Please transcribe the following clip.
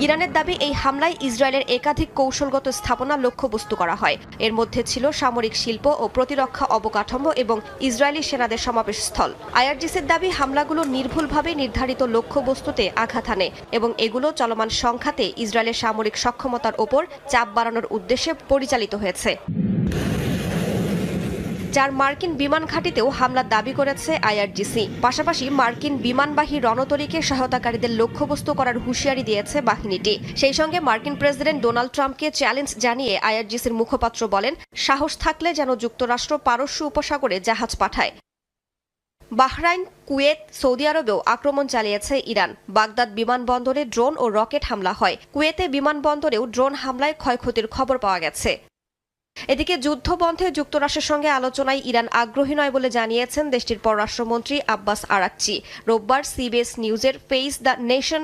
ইরানের দাবি, এই হামলায় ইসরায়েলের একাধিক কৌশলগত স্থাপনা লক্ষ্যবস্তু করা হয়। এর মধ্যে ছিল সামরিক শিল্প ও প্রতিরক্ষা অবকাঠামো এবং ইসরায়েলি সেনাদের সমাবেশস্থল। আইআরজিসির দাবি, হামলাগুলো নির্ভুলভাবে নির্ধারিত লক্ষ্যবস্তুতে আঘাত হানে এবং এগুলো চলমান সংঘাতে ইসরায়েলের সামরিক সক্ষমতার ওপর চাপ বাড়ানোর উদ্দেশ্যে পরিচালিত হয়েছে। 4 মার্কিন বিমান ঘাঁটিতেও হামলার দাবি করেছে আইআরজিসি। পাশাপাশি মার্কিন বিমানবাহী রণতরীকে সহায়তাকারীদের লক্ষ্যবস্তু করার হুঁশিয়ারি দিয়েছে বাহিনীটি। সেই সঙ্গে মার্কিন প্রেসিডেন্ট ডোনাল্ড ট্রাম্পকে চ্যালেঞ্জ জানিয়ে আইআরজিসির মুখপাত্র বলেন, সাহস থাকলে যেন যুক্তরাষ্ট্র পারস্য উপসাগরে জাহাজ পাঠায়। বাহরাইন, কুয়েত, সৌদি আরবেও আক্রমণ চালিয়েছে ইরান। বাগদাদ বিমানবন্দরে ড্রোন ও রকেট হামলা হয়। কুয়েতে বিমানবন্দরেও ড্রোন হামলায় ক্ষয়ক্ষতির খবর পাওয়া গেছে। এদিকে যুদ্ধবন্ধে যুক্তরাষ্ট্রের সঙ্গে আলোচনায় ইরান আগ্রহী নয় বলে জানিয়েছেন দেশটির পররাষ্ট্রমন্ত্রী আব্বাস আরাকচি। রোববার সিবিএস নিউজের ফেস দ্য নেশন